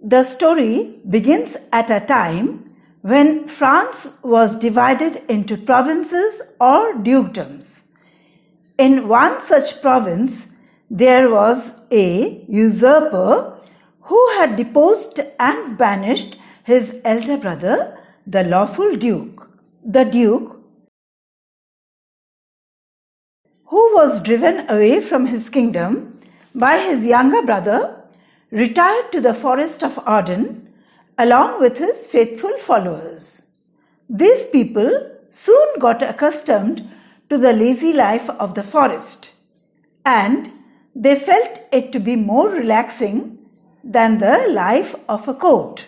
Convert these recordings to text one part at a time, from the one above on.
The story begins at a time when France was divided into provinces or dukedoms. In one such province, there was a usurper who had deposed and banished his elder brother, the lawful duke. The duke, who was driven away from his kingdom by his younger brother, retired to the forest of Arden along with his faithful followers. These people soon got accustomed to the lazy life of the forest, and they felt it to be more relaxing than the life of a court.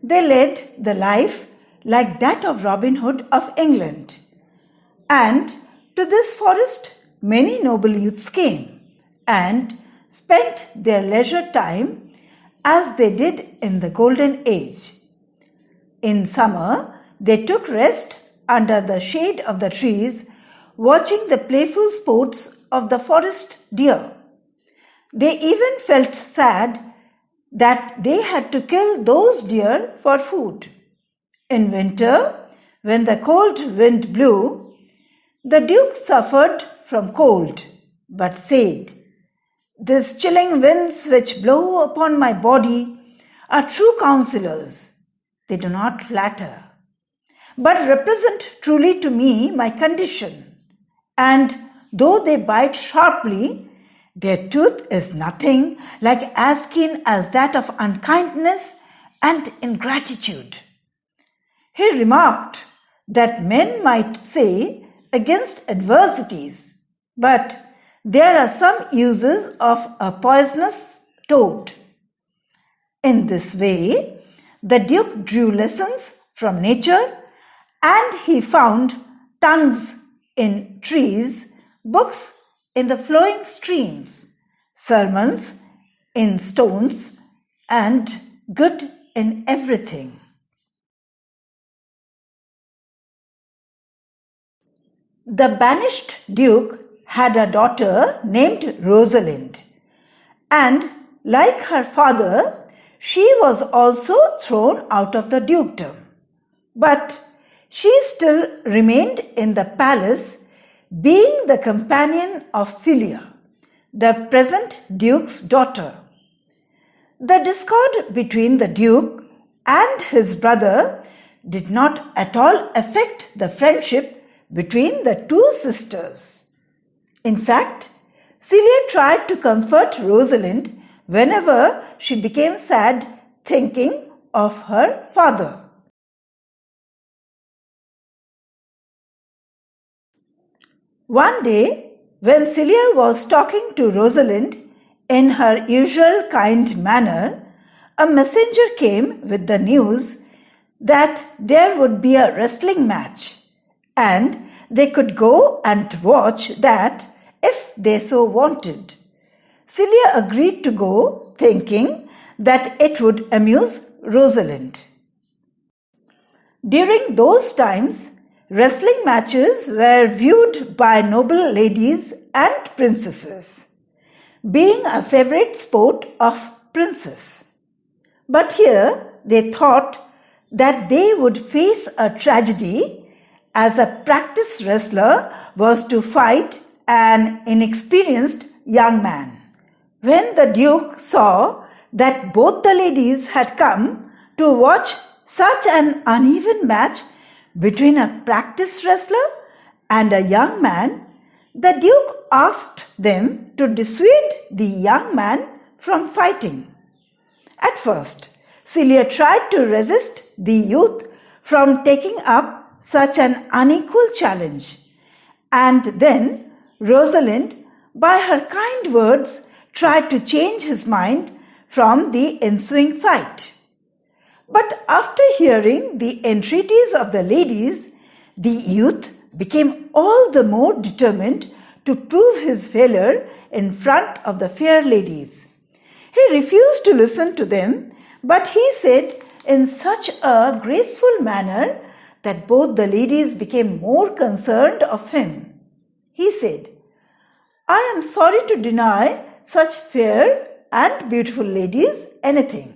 They led the life like that of Robin Hood of England, and to this forest many noble youths came and spent their leisure time as they did in the Golden Age. In summer, they took rest under the shade of the trees, watching the playful sports of the forest deer. They even felt sad that they had to kill those deer for food. In winter, when the cold wind blew, the Duke suffered from cold, but said, "These chilling winds which blow upon my body are true counselors. They do not flatter, but represent truly to me my condition. And though they bite sharply, their tooth is nothing like as keen as that of unkindness and ingratitude." He remarked that men might say against adversities, but there are some uses of a poisonous toad. In this way, the Duke drew lessons from nature, and he found tongues in trees, books in the flowing streams, sermons in stones, and good in everything. The banished Duke had a daughter named Rosalind, and like her father, she was also thrown out of the dukedom. But she still remained in the palace, being the companion of Celia, the present Duke's daughter. The discord between the Duke and his brother did not at all affect the friendship between the two sisters. In fact, Celia tried to comfort Rosalind whenever she became sad thinking of her father. One day, when Celia was talking to Rosalind in her usual kind manner, a messenger came with the news that there would be a wrestling match, and they could go and watch that if they so wanted. Celia agreed to go, thinking that it would amuse Rosalind. During those times, wrestling matches were viewed by noble ladies and princesses, being a favorite sport of princes. But here they thought that they would face a tragedy, as a practiced wrestler was to fight an inexperienced young man. When the Duke saw that both the ladies had come to watch such an uneven match between a practiced wrestler and a young man, the Duke asked them to dissuade the young man from fighting. At first, Celia tried to resist the youth from taking up such an unequal challenge, and then Rosalind, by her kind words, tried to change his mind from the ensuing fight. But after hearing the entreaties of the ladies, the youth became all the more determined to prove his valor in front of the fair ladies. He refused to listen to them, but he said in such a graceful manner that both the ladies became more concerned of him. He said, "I am sorry to deny such fair and beautiful ladies anything,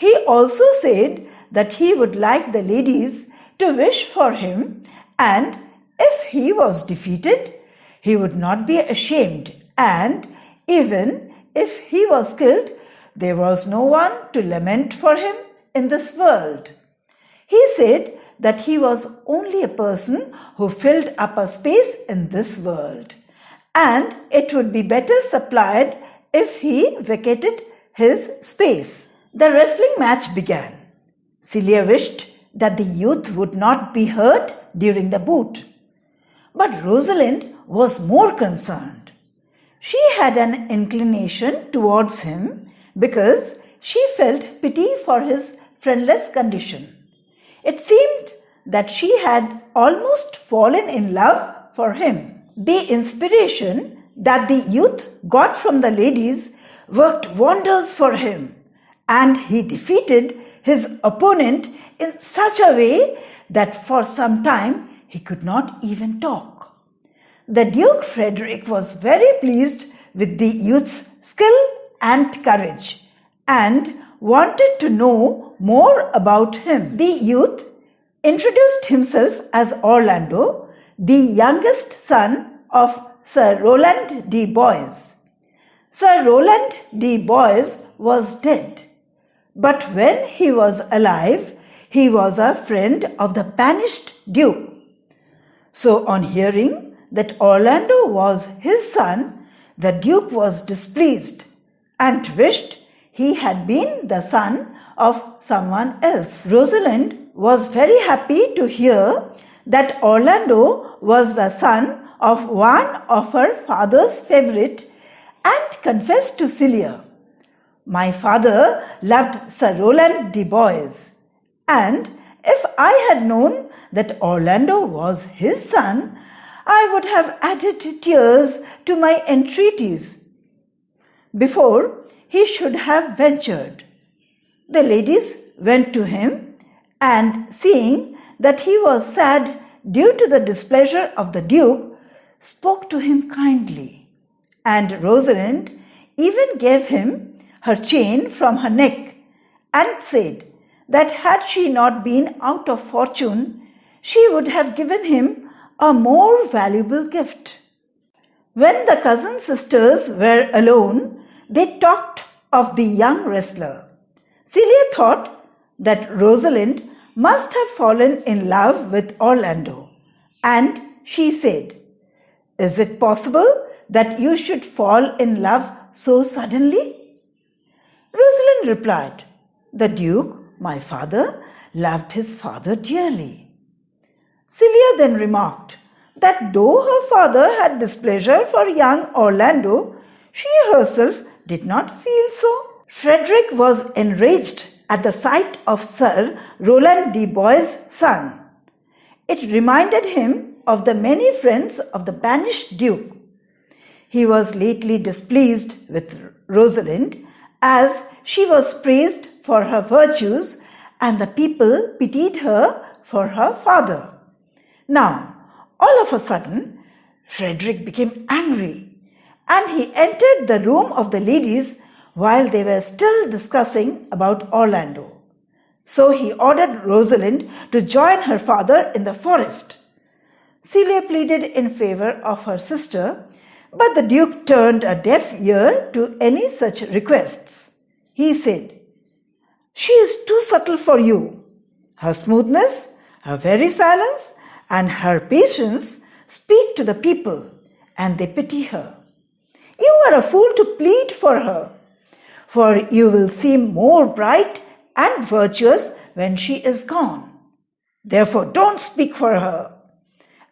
He also said that he would like the ladies to wish for him, and if he was defeated, he would not be ashamed, and even if he was killed, there was no one to lament for him in this world. He said that he was only a person who filled up a space in this world, and it would be better supplied if he vacated his space. The wrestling match began. Celia wished that the youth would not be hurt during the bout, but Rosalind was more concerned. She had an inclination towards him because she felt pity for his friendless condition. It seemed that she had almost fallen in love for him. The inspiration that the youth got from the ladies worked wonders for him, and he defeated his opponent in such a way that for some time he could not even talk. The Duke Frederick was very pleased with the youth's skill and courage and wanted to know more about him. The youth introduced himself as Orlando, the youngest son of Sir Rowland de Boys. Sir Rowland de Boys was dead, but when he was alive, he was a friend of the banished Duke. So on hearing that Orlando was his son, the Duke was displeased and wished he had been the son of someone else. Rosalind was very happy to hear that Orlando was the son of one of her father's favorite, and confessed to Celia, "My father loved Sir Rowland de Boys, and if I had known that Orlando was his son, I would have added tears to my entreaties before he should have ventured." The ladies went to him, and seeing that he was sad due to the displeasure of the Duke, spoke to him kindly, and Rosalind even gave him her chain from her neck and said that had she not been out of fortune, she would have given him a more valuable gift. When the cousin sisters were alone, they talked of the young wrestler. Celia thought that Rosalind must have fallen in love with Orlando, and she said, "Is it possible that you should fall in love so suddenly?" Rosalind replied, "The Duke, my father, loved his father dearly." Celia then remarked that though her father had displeasure for young Orlando, she herself did not feel so. Frederick was enraged at the sight of Sir Rowland de Boys' son. It reminded him of the many friends of the banished Duke. He was lately displeased with Rosalind, as she was praised for her virtues and the people pitied her for her father. Now, all of a sudden, Frederick became angry, and he entered the room of the ladies while they were still discussing about Orlando. So he ordered Rosalind to join her father in the forest. Celia pleaded in favor of her sister, but the Duke turned a deaf ear to any such requests. He said, "She is too subtle for you. Her smoothness, her very silence, and her patience speak to the people, and they pity her. You are a fool to plead for her, for you will seem more bright and virtuous when she is gone. Therefore, don't speak for her.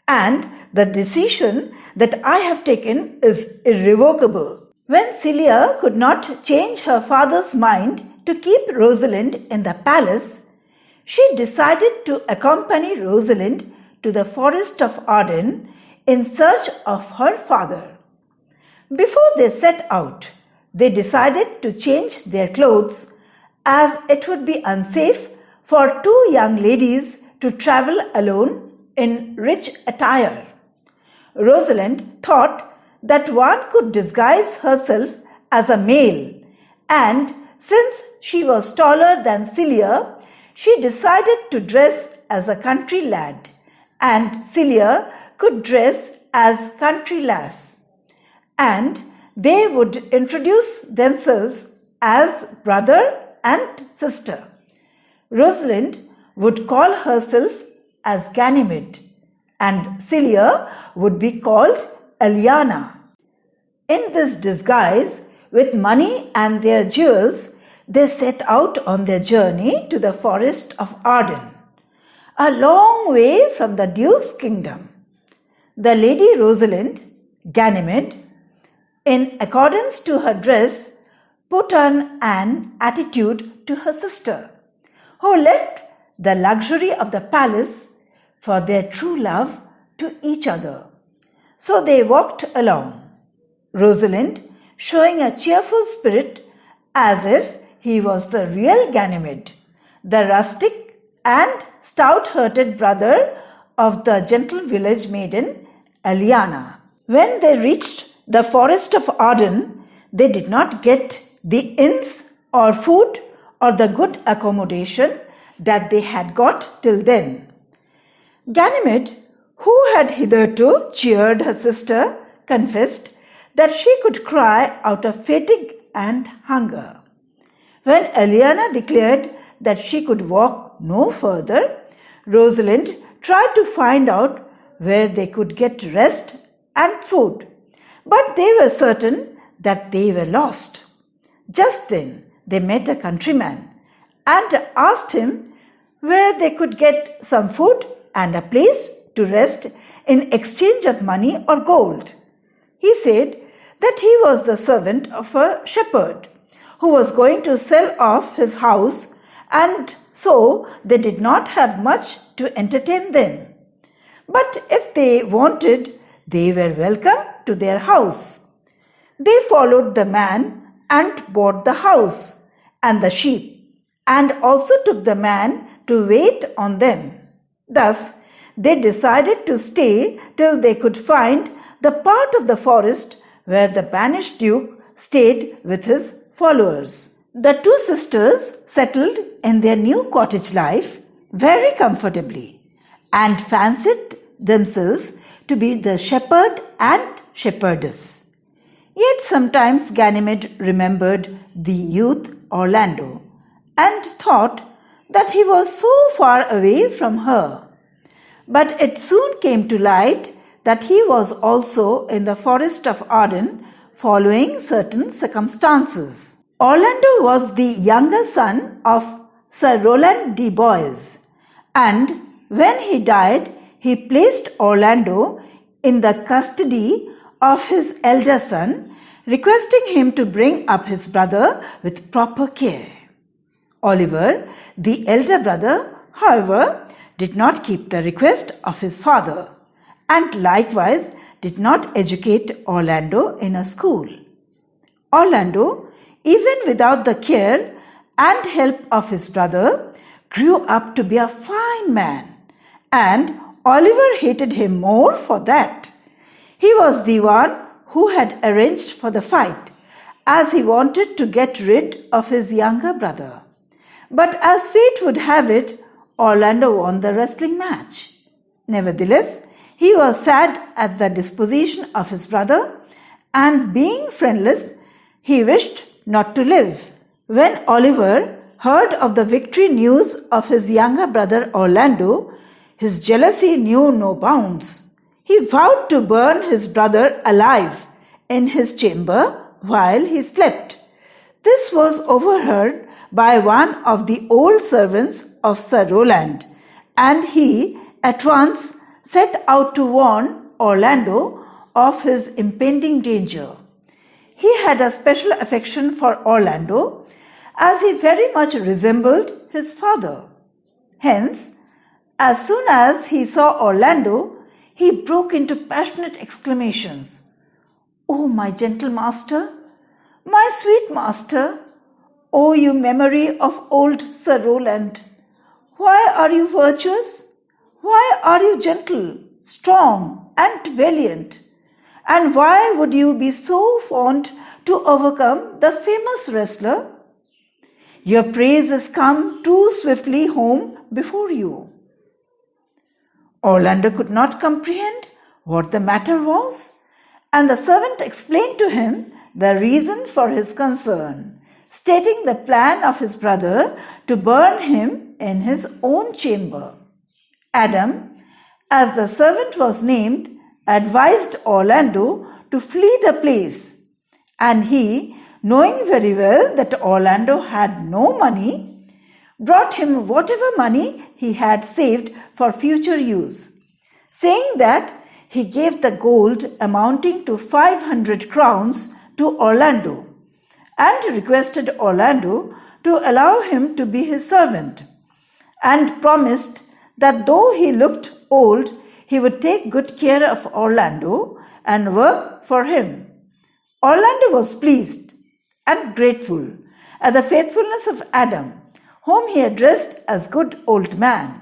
And the decision that I have taken is irrevocable." When Celia could not change her father's mind to keep Rosalind in the palace, she decided to accompany Rosalind to the forest of Arden in search of her father. Before they set out, they decided to change their clothes, as it would be unsafe for two young ladies to travel alone in rich attire. Rosalind thought that one could disguise herself as a male, and Since she was taller than Celia, she decided to dress as a country lad, and Celia could dress as country lass. And they would introduce themselves as brother and sister. Rosalind would call herself as Ganymede, and Celia would be called Eliana. In this disguise, with money and their jewels, they set out on their journey to the forest of Arden, a long way from the Duke's kingdom. The Lady Rosalind, Ganymede, in accordance to her dress, put on an attitude to her sister, who left the luxury of the palace for their true love to each other. So they walked along, Rosalind showing a cheerful spirit as if he was the real Ganymede, the rustic and stout-hearted brother of the gentle village maiden Eliana. When they reached the forest of Arden, they did not get the inns or food or the good accommodation that they had got till then. Ganymede, who had hitherto cheered her sister, confessed that she could cry out of fatigue and hunger. When Eliana declared that she could walk no further, Rosalind tried to find out where they could get rest and food, but they were certain that they were lost. Just then they met a countryman and asked him where they could get some food and a place to rest in exchange of money or gold. He said that he was the servant of a shepherd who was going to sell off his house, and so they did not have much to entertain them. But if they wanted, they were welcome to their house. They followed the man and bought the house and the sheep, and also took the man to wait on them. Thus, they decided to stay till they could find the part of the forest where the banished duke stayed with his followers. The two sisters settled in their new cottage life very comfortably and fancied themselves to be the shepherd and shepherdess. Yet sometimes Ganymede remembered the youth Orlando and thought that he was so far away from her. But it soon came to light that he was also in the forest of Arden following certain circumstances. Orlando was the younger son of Sir Roland de Boys, and when he died, he placed Orlando in the custody of his elder son, requesting him to bring up his brother with proper care. Oliver, the elder brother, however, did not keep the request of his father, and likewise did not educate Orlando in a school. Orlando, even without the care and help of his brother, grew up to be a fine man, and Oliver hated him more for that. He was the one who had arranged for the fight, as he wanted to get rid of his younger brother. But as fate would have it, Orlando won the wrestling match. Nevertheless, he was sad at the disposition of his brother, and being friendless, he wished not to live. When Oliver heard of the victory news of his younger brother Orlando, his jealousy knew no bounds. He vowed to burn his brother alive in his chamber while he slept. This was overheard by one of the old servants of Sir Roland, and he at once set out to warn Orlando of his impending danger. He had a special affection for Orlando, as he very much resembled his father. Hence, as soon as he saw Orlando, he broke into passionate exclamations. "Oh, my gentle master! My sweet master! Oh, you memory of old Sir Roland! Why are you virtuous? Why are you gentle, strong, and valiant? And why would you be so fond to overcome the famous wrestler? Your praise has come too swiftly home before you." Orlando could not comprehend what the matter was, and the servant explained to him the reason for his concern, stating the plan of his brother to burn him in his own chamber. Adam, as the servant was named, advised Orlando to flee the place, and he, knowing very well that Orlando had no money, brought him whatever money he had saved for future use, saying that he gave the gold amounting to 500 crowns to Orlando, and requested Orlando to allow him to be his servant, and promised that though he looked old, he would take good care of Orlando and work for him. Orlando was pleased and grateful at the faithfulness of Adam, whom he addressed as good old man.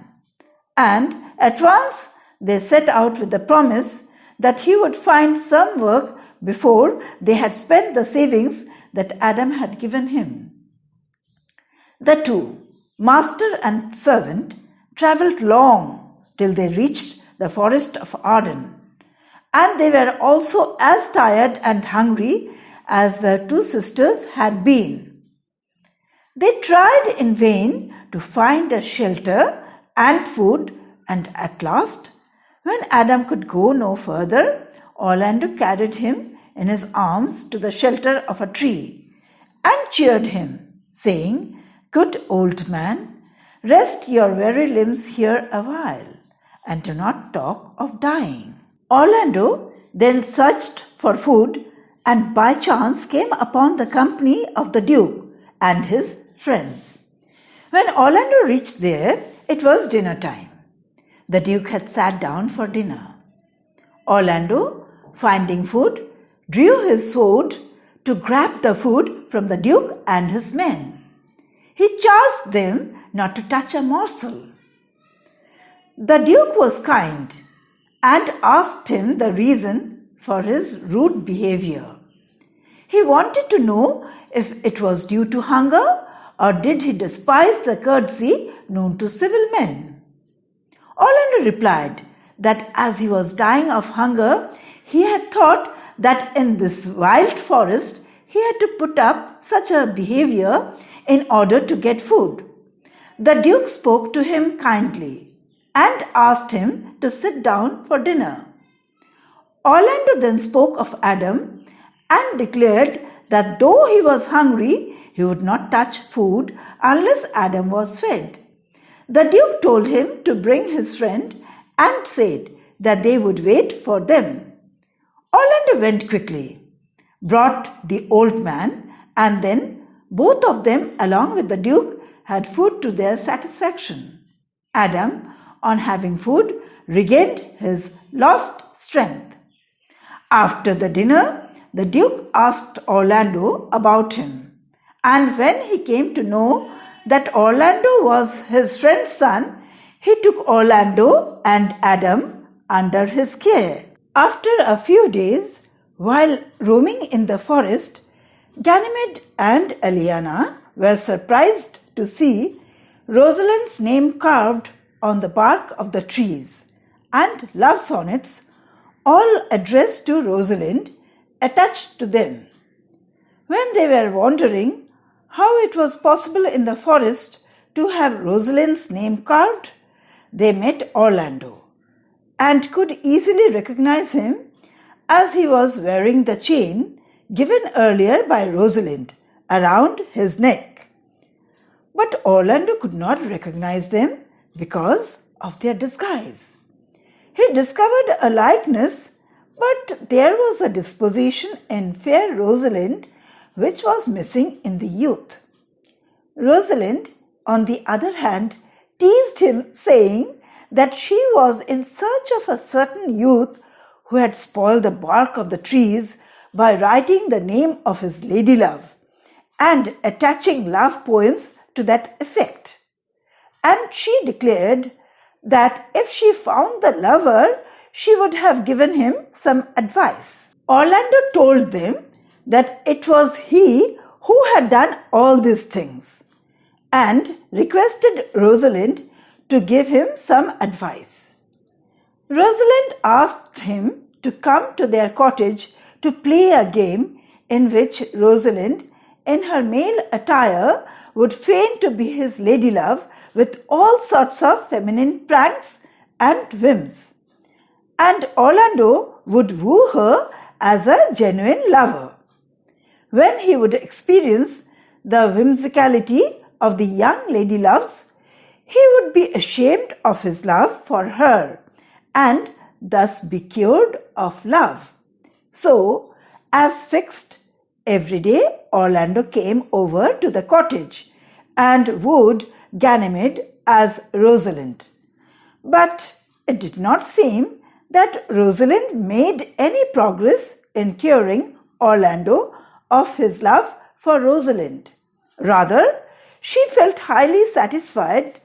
And at once they set out with the promise that he would find some work before they had spent the savings that Adam had given him. The two, master and servant, travelled long till they reached the forest of Arden, and they were also as tired and hungry as the two sisters had been. They tried in vain to find a shelter and food, and at last, when Adam could go no further, Orlando carried him in his arms to the shelter of a tree and cheered him, saying, "Good old man, rest your weary limbs here a while, and do not talk of dying." Orlando then searched for food, and by chance came upon the company of the Duke and his friends. When Orlando reached there, it was dinner time. The Duke had sat down for dinner. Orlando, finding food, drew his sword to grab the food from the Duke and his men. He charged them not to touch a morsel. The Duke was kind and asked him the reason for his rude behavior. He wanted to know if it was due to hunger, or did he despise the courtesy known to civil men. Orlando replied that as he was dying of hunger, he had thought that in this wild forest he had to put up such a behavior in order to get food. The Duke spoke to him kindly and asked him to sit down for dinner. Orlando then spoke of Adam and declared that though he was hungry, he would not touch food unless Adam was fed. The Duke told him to bring his friend and said that they would wait for them. Orlando went quickly, brought the old man, and then both of them, along with the Duke, had food to their satisfaction. Adam, on having food, regained his lost strength. After the dinner, the Duke asked Orlando about him, and when he came to know that Orlando was his friend's son, he took Orlando and Adam under his care. After a few days, while roaming in the forest, Ganymede and Eliana were surprised to see Rosalind's name carved on the bark of the trees, and love sonnets, all addressed to Rosalind, attached to them. When they were wondering how it was possible in the forest to have Rosalind's name carved, they met Orlando and could easily recognize him, as he was wearing the chain given earlier by Rosalind around his neck. But Orlando could not recognize them because of their disguise. He discovered a likeness, but there was a disposition in fair Rosalind which was missing in the youth. Rosalind, on the other hand, teased him, saying that she was in search of a certain youth who had spoiled the bark of the trees by writing the name of his lady-love and attaching love poems to that effect. And she declared that if she found the lover, she would have given him some advice. Orlando told them that it was he who had done all these things. and requested Rosalind to give him some advice. Rosalind asked him to come to their cottage to play a game in which Rosalind, in her male attire, would feign to be his ladylove with all sorts of feminine pranks and whims, and Orlando would woo her as a genuine lover. When he would experience the whimsicality of the young ladyloves, he would be ashamed of his love for her and thus be cured of love. So, as fixed, every day Orlando came over to the cottage and wooed Ganymede as Rosalind. But it did not seem that Rosalind made any progress in curing Orlando of his love for Rosalind. Rather, she felt highly satisfied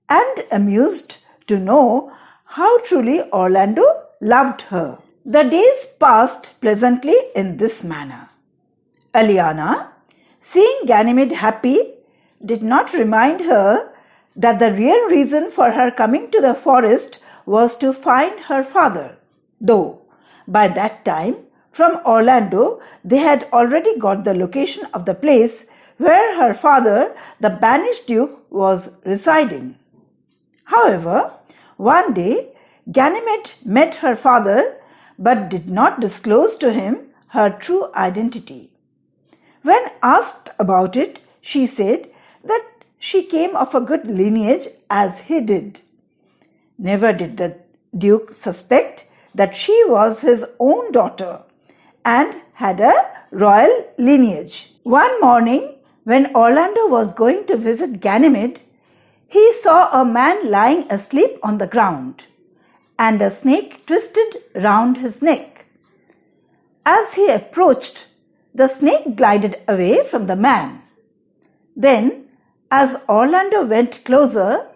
and amused to know how truly Orlando loved her. The days passed pleasantly in this manner. Aliana, seeing Ganymede happy, did not remind her that the real reason for her coming to the forest was to find her father, though by that time from Orlando they had already got the location of the place where her father, the banished duke, was residing. However, one day Ganymede met her father but did not disclose to him her true identity. When asked about it, she said that she came of a good lineage as he did. Never did the duke suspect that she was his own daughter and had a royal lineage. One morning, when Orlando was going to visit Ganymede, he saw a man lying asleep on the ground and a snake twisted round his neck. As he approached, the snake glided away from the man. Then, as Orlando went closer,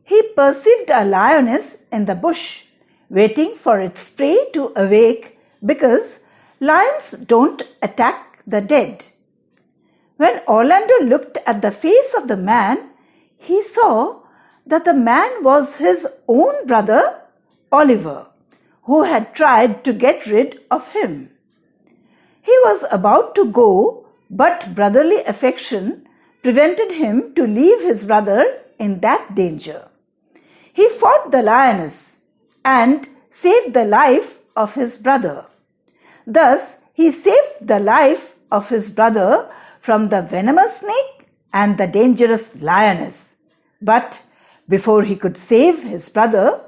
he perceived a lioness in the bush, waiting for its prey to awake because lions don't attack the dead. When Orlando looked at the face of the man, he saw that the man was his own brother, Oliver, who had tried to get rid of him. He was about to go, but brotherly affection prevented him to leave his brother in that danger. He fought the lioness and saved the life of his brother. Thus, he saved the life of his brother from the venomous snake and the dangerous lioness. But before he could save his brother,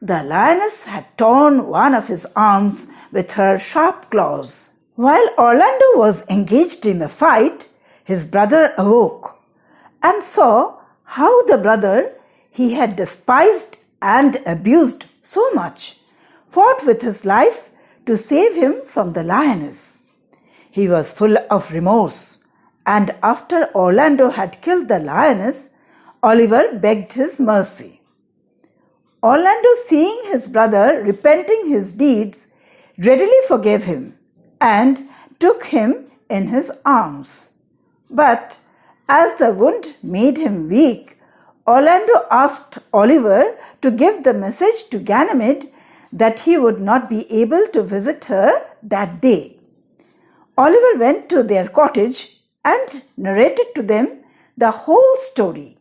the lioness had torn one of his arms with her sharp claws. While Orlando was engaged in the fight, his brother awoke and saw how the brother he had despised and abused so much fought with his life to save him from the lioness. He was full of remorse, and after Orlando had killed the lioness, Oliver begged his mercy. Orlando, seeing his brother repenting his deeds, readily forgave him and took him in his arms. But as the wound made him weak, Orlando asked Oliver to give the message to Ganymede that he would not be able to visit her that day. Oliver went to their cottage and narrated to them the whole story.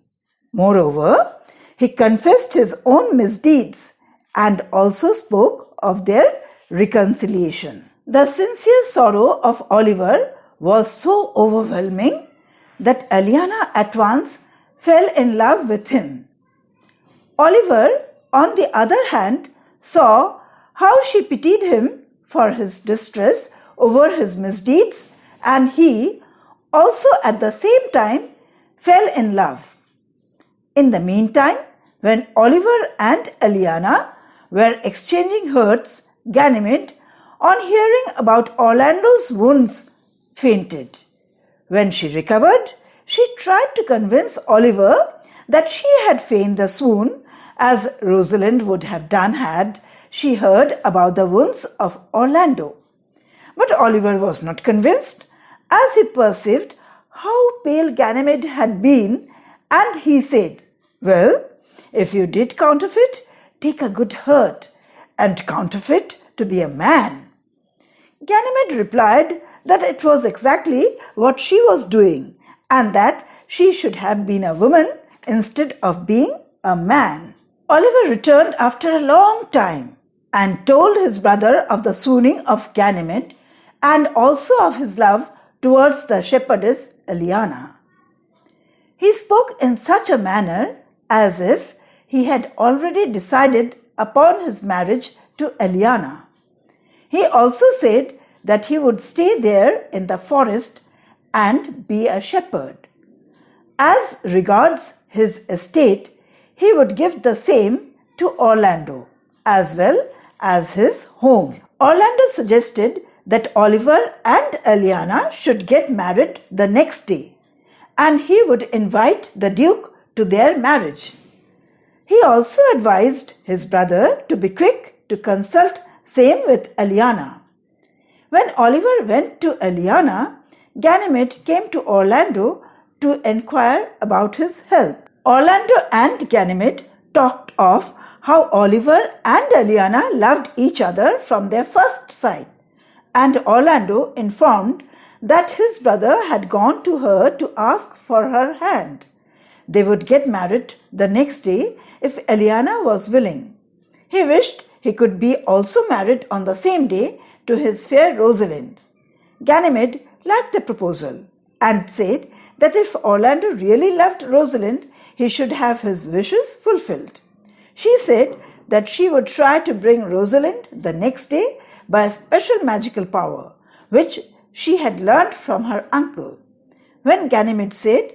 Moreover, he confessed his own misdeeds and also spoke of their reconciliation. The sincere sorrow of Oliver was so overwhelming that Aliana at once fell in love with him. Oliver, on the other hand, saw how she pitied him for his distress over his misdeeds, and he also at the same time fell in love. In the meantime, when Oliver and Aliana were exchanging hurts, Ganymede, on hearing about Orlando's wounds, fainted. When she recovered, she tried to convince Oliver that she had feigned the swoon, as Rosalind would have done had she heard about the wounds of Orlando. But Oliver was not convinced, as he perceived how pale Ganymede had been And he said, "Well, if you did counterfeit, take a good hurt, and counterfeit to be a man." Ganymede replied that it was exactly what she was doing, and that she should have been a woman instead of being a man. Oliver returned after a long time and told his brother of the swooning of Ganymede and also of his love towards the shepherdess Eliana. He spoke in such a manner as if he had already decided upon his marriage to Eliana. He also said that he would stay there in the forest and be a shepherd. As regards his estate, he would give the same to Orlando as well as his home. Orlando suggested that Oliver and Eliana should get married the next day, and he would invite the Duke to their marriage. He also advised his brother to be quick to consult same with Eliana. When Oliver went to Eliana, Ganymede came to Orlando to inquire about his health. Orlando and Ganymede talked of how Oliver and Eliana loved each other from their first sight, and Orlando informed that his brother had gone to her to ask for her hand. They would get married the next day if Eliana was willing. He wished he could be also married on the same day to his fair Rosalind. Ganymede liked the proposal and said that if Orlando really loved Rosalind, he should have his wishes fulfilled. She said that she would try to bring Rosalind the next day by a special magical power, which she had learned from her uncle. When Ganymede said,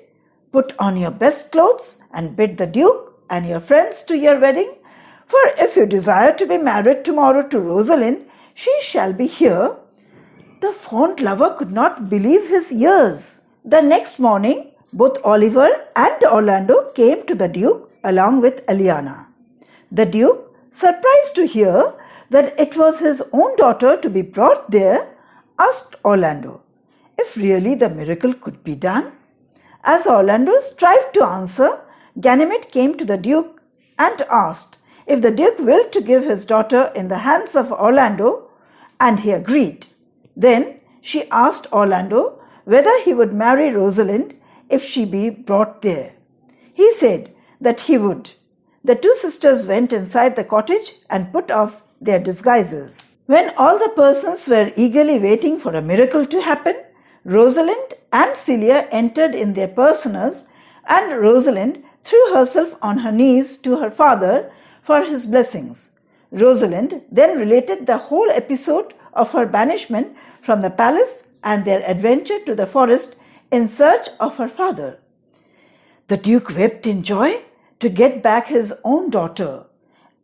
"Put on your best clothes and bid the Duke and your friends to your wedding, for if you desire to be married tomorrow to Rosalind, she shall be here," the fond lover could not believe his ears. The next morning, both Oliver and Orlando came to the Duke along with Eliana. The Duke, surprised to hear that it was his own daughter to be brought there, asked Orlando if really the miracle could be done. As Orlando strived to answer, Ganymede came to the Duke and asked if the Duke willed to give his daughter in the hands of Orlando, and he agreed. Then she asked Orlando whether he would marry Rosalind if she be brought there. He said that he would. The two sisters went inside the cottage and put off their disguises. When all the persons were eagerly waiting for a miracle to happen, Rosalind and Celia entered in their personas, and Rosalind threw herself on her knees to her father for his blessings. Rosalind then related the whole episode of her banishment from the palace and their adventure to the forest in search of her father. The Duke wept in joy to get back his own daughter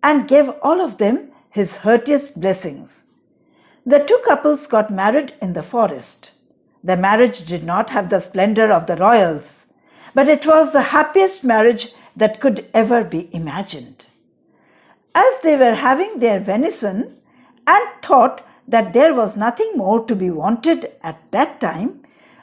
and gave all of them his heartiest blessings. The two couples got married in the forest. The marriage did not have the splendor of the royals, but it was the happiest marriage that could ever be imagined. As they were having their venison and thought that there was nothing more to be wanted at that time,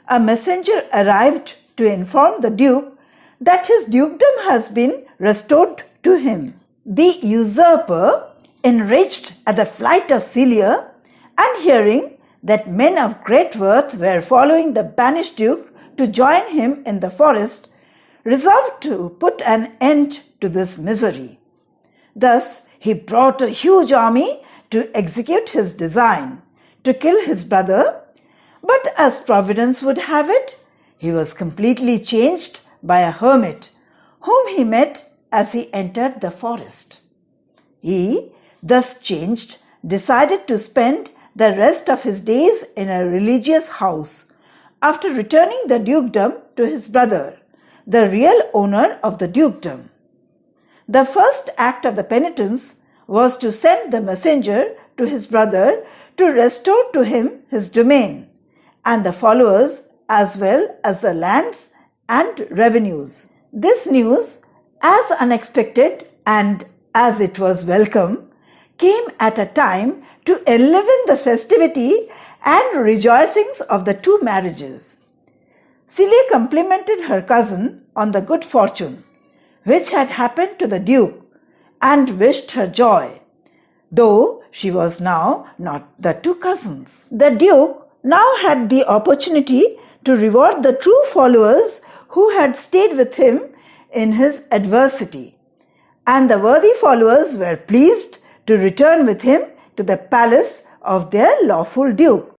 a messenger arrived to inform the Duke that his dukedom has been restored to him. The usurper, enraged at the flight of Celia and hearing that men of great worth were following the banished Duke to join him in the forest, resolved to put an end to this misery. Thus, he brought a huge army to execute his design, to kill his brother, but as Providence would have it, he was completely changed by a hermit, whom he met as he entered the forest. He, thus changed, decided to spend the rest of his days in a religious house, after returning the dukedom to his brother, the real owner of the dukedom. The first act of the penitence was to send the messenger to his brother to restore to him his domain, and the followers as well as the lands and revenues. This news, as unexpected and as it was welcome, came at a time to enliven the festivity and rejoicings of the two marriages. Celie complimented her cousin on the good fortune which had happened to the Duke and wished her joy, though she was now not the two cousins. The Duke now had the opportunity to reward the true followers who had stayed with him in his adversity, and the worthy followers were pleased to return with him to the palace of their lawful Duke.